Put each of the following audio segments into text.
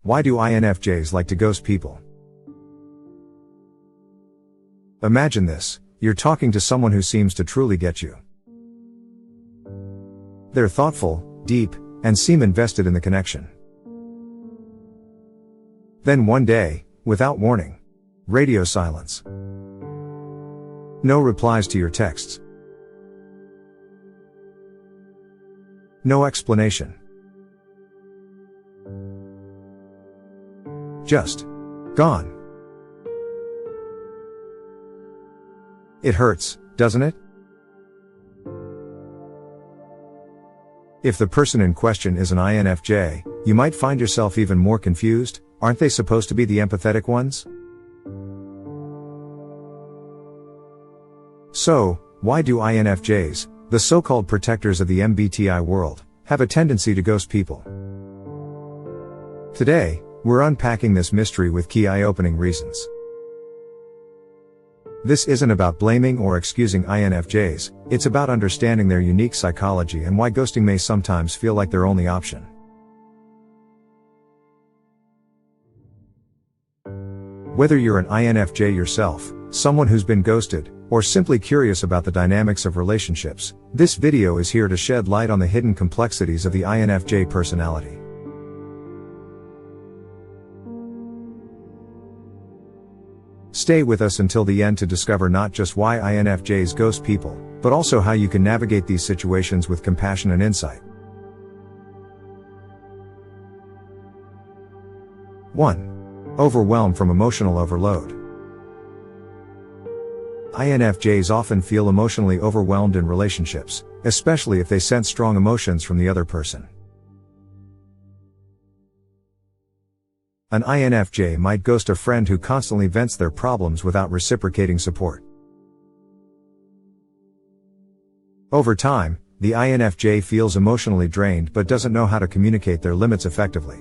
Why do INFJs like to ghost people? Imagine this, you're talking to someone who seems to truly get you. They're thoughtful, deep, and seem invested in the connection. Then one day, without warning, radio silence. No replies to your texts. No explanation. Just gone. It hurts, doesn't it? If the person in question is an INFJ, you might find yourself even more confused. Aren't they supposed to be the empathetic ones? So, why do INFJs, the so-called protectors of the MBTI world, have a tendency to ghost people? Today, we're unpacking this mystery with key eye-opening reasons. This isn't about blaming or excusing INFJs, it's about understanding their unique psychology and why ghosting may sometimes feel like their only option. Whether you're an INFJ yourself, someone who's been ghosted, or simply curious about the dynamics of relationships, this video is here to shed light on the hidden complexities of the INFJ personality. Stay with us until the end to discover not just why INFJs ghost people, but also how you can navigate these situations with compassion and insight. 1. Overwhelmed from emotional overload. INFJs often feel emotionally overwhelmed in relationships, especially if they sense strong emotions from the other person. An INFJ might ghost a friend who constantly vents their problems without reciprocating support. Over time, the INFJ feels emotionally drained but doesn't know how to communicate their limits effectively.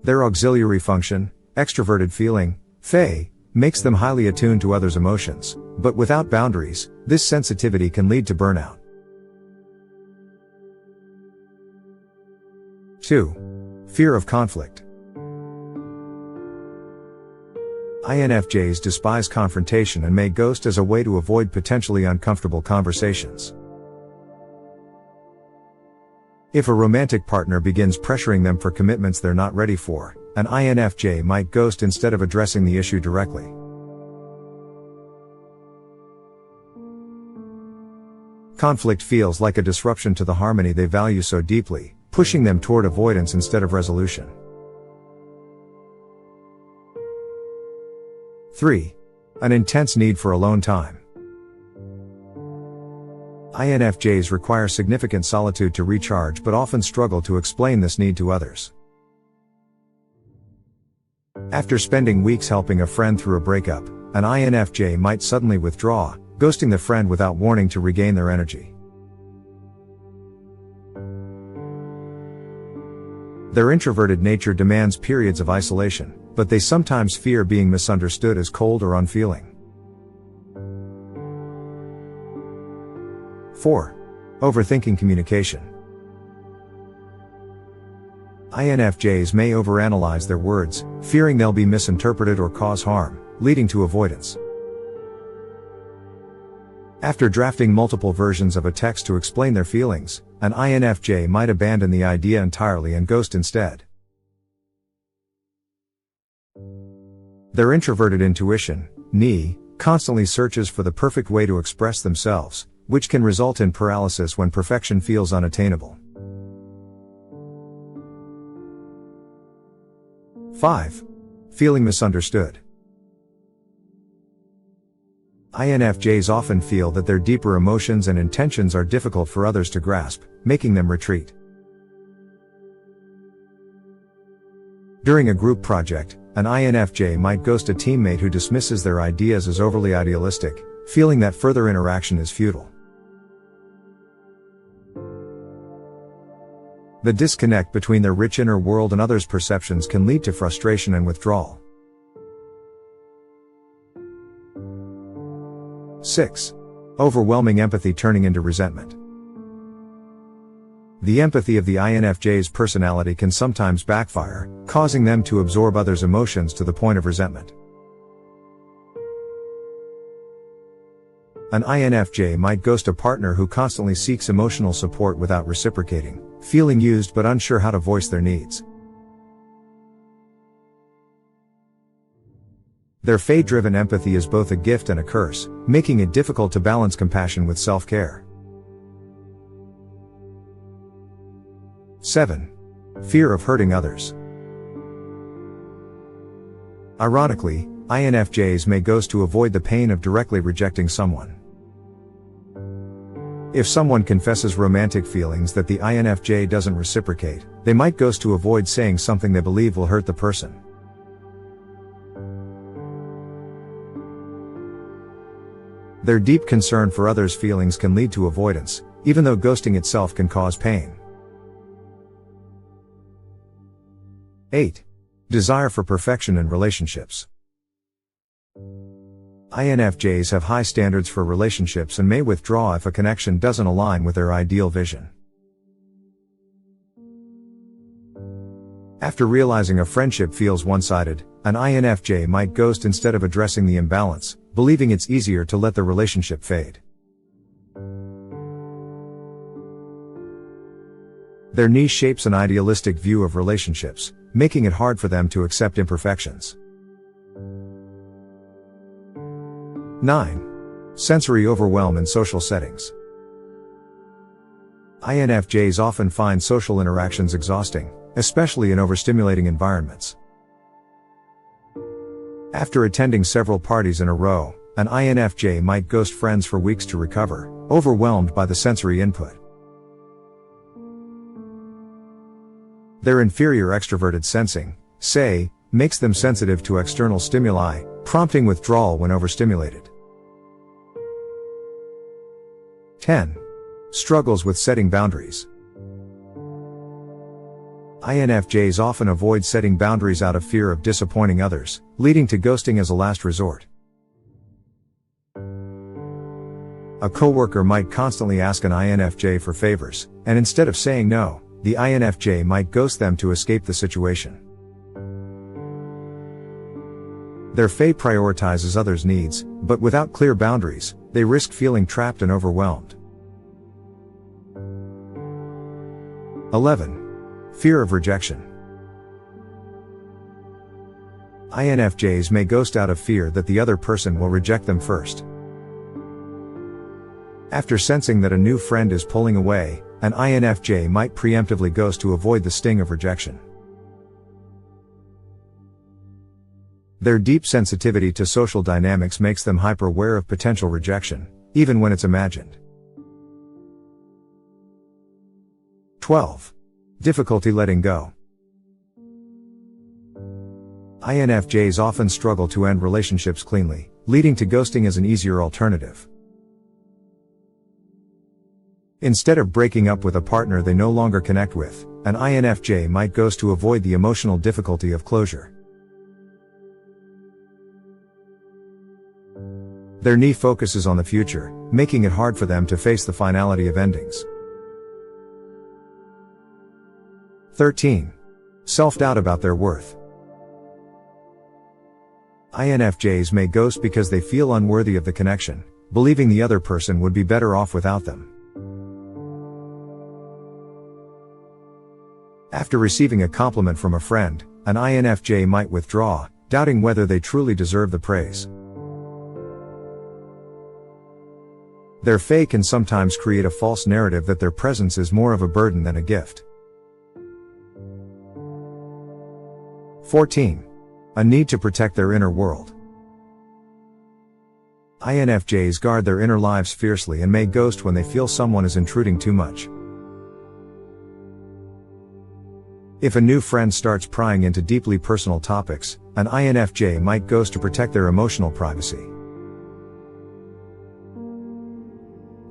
Their auxiliary function, extroverted feeling, FE, makes them highly attuned to others' emotions, but without boundaries, this sensitivity can lead to burnout. 2. Fear of conflict. INFJs despise confrontation and may ghost as a way to avoid potentially uncomfortable conversations. If a romantic partner begins pressuring them for commitments they're not ready for, an INFJ might ghost instead of addressing the issue directly. Conflict feels like a disruption to the harmony they value so deeply, pushing them toward avoidance instead of resolution. 3. An intense need for alone time. INFJs require significant solitude to recharge but often struggle to explain this need to others. After spending weeks helping a friend through a breakup, an INFJ might suddenly withdraw, ghosting the friend without warning to regain their energy. Their introverted nature demands periods of isolation, but they sometimes fear being misunderstood as cold or unfeeling. 4. Overthinking communication. INFJs may overanalyze their words, fearing they'll be misinterpreted or cause harm, leading to avoidance. After drafting multiple versions of a text to explain their feelings, an INFJ might abandon the idea entirely and ghost instead. Their introverted intuition, NI, constantly searches for the perfect way to express themselves, which can result in paralysis when perfection feels unattainable. 5. Feeling misunderstood. INFJs often feel that their deeper emotions and intentions are difficult for others to grasp, making them retreat. During a group project, an INFJ might ghost a teammate who dismisses their ideas as overly idealistic, feeling that further interaction is futile. The disconnect between their rich inner world and others' perceptions can lead to frustration and withdrawal. 6. Overwhelming empathy turning into resentment. The empathy of the INFJ's personality can sometimes backfire, causing them to absorb others' emotions to the point of resentment. An INFJ might ghost a partner who constantly seeks emotional support without reciprocating, feeling used but unsure how to voice their needs. Their fate-driven empathy is both a gift and a curse, making it difficult to balance compassion with self-care. 7. Fear of hurting others. Ironically, INFJs may ghost to avoid the pain of directly rejecting someone. If someone confesses romantic feelings that the INFJ doesn't reciprocate, they might ghost to avoid saying something they believe will hurt the person. Their deep concern for others' feelings can lead to avoidance, even though ghosting itself can cause pain. 8. Desire for perfection in relationships. INFJs have high standards for relationships and may withdraw if a connection doesn't align with their ideal vision. After realizing a friendship feels one-sided, an INFJ might ghost instead of addressing the imbalance, believing it's easier to let the relationship fade. Their niche shapes an idealistic view of relationships, making it hard for them to accept imperfections. 9. Sensory overwhelm in social settings. INFJs often find social interactions exhausting, especially in overstimulating environments. After attending several parties in a row, an INFJ might ghost friends for weeks to recover, overwhelmed by the sensory input. Their inferior extroverted sensing, say, makes them sensitive to external stimuli, prompting withdrawal when overstimulated. 10. Struggles with setting boundaries. INFJs often avoid setting boundaries out of fear of disappointing others, leading to ghosting as a last resort. A coworker might constantly ask an INFJ for favors, and instead of saying no, the INFJ might ghost them to escape the situation. Their fate prioritizes others' needs, but without clear boundaries, they risk feeling trapped and overwhelmed. 11. Fear of rejection. INFJs may ghost out of fear that the other person will reject them first. After sensing that a new friend is pulling away, an INFJ might preemptively ghost to avoid the sting of rejection. Their deep sensitivity to social dynamics makes them hyper-aware of potential rejection, even when it's imagined. 12. Difficulty letting go. INFJs often struggle to end relationships cleanly, leading to ghosting as an easier alternative. Instead of breaking up with a partner they no longer connect with, an INFJ might ghost to avoid the emotional difficulty of closure. Their knee focuses on the future, making it hard for them to face the finality of endings. 13. Self-doubt about their worth. INFJs may ghost because they feel unworthy of the connection, believing the other person would be better off without them. After receiving a compliment from a friend, an INFJ might withdraw, doubting whether they truly deserve the praise. Their fae can sometimes create a false narrative that their presence is more of a burden than a gift. 14. A need to protect their inner world. INFJs guard their inner lives fiercely and may ghost when they feel someone is intruding too much. If a new friend starts prying into deeply personal topics, an INFJ might ghost to protect their emotional privacy.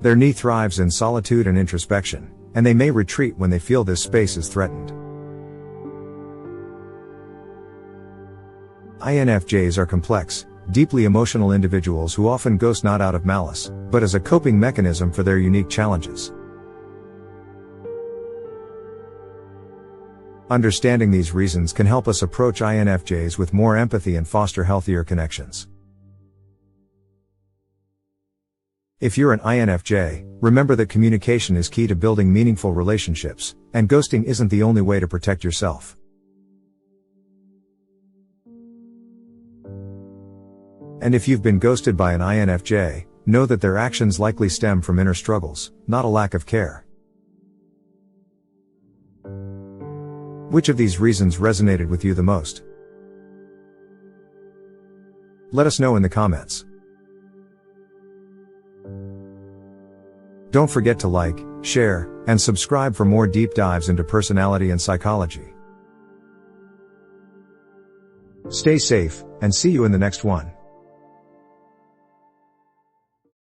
Their knee thrives in solitude and introspection, and they may retreat when they feel this space is threatened. INFJs are complex, deeply emotional individuals who often ghost not out of malice, but as a coping mechanism for their unique challenges. Understanding these reasons can help us approach INFJs with more empathy and foster healthier connections. If you're an INFJ, remember that communication is key to building meaningful relationships, and ghosting isn't the only way to protect yourself. And if you've been ghosted by an INFJ, know that their actions likely stem from inner struggles, not a lack of care. Which of these reasons resonated with you the most? Let us know in the comments. Don't forget to like, share, and subscribe for more deep dives into personality and psychology. Stay safe, and see you in the next one.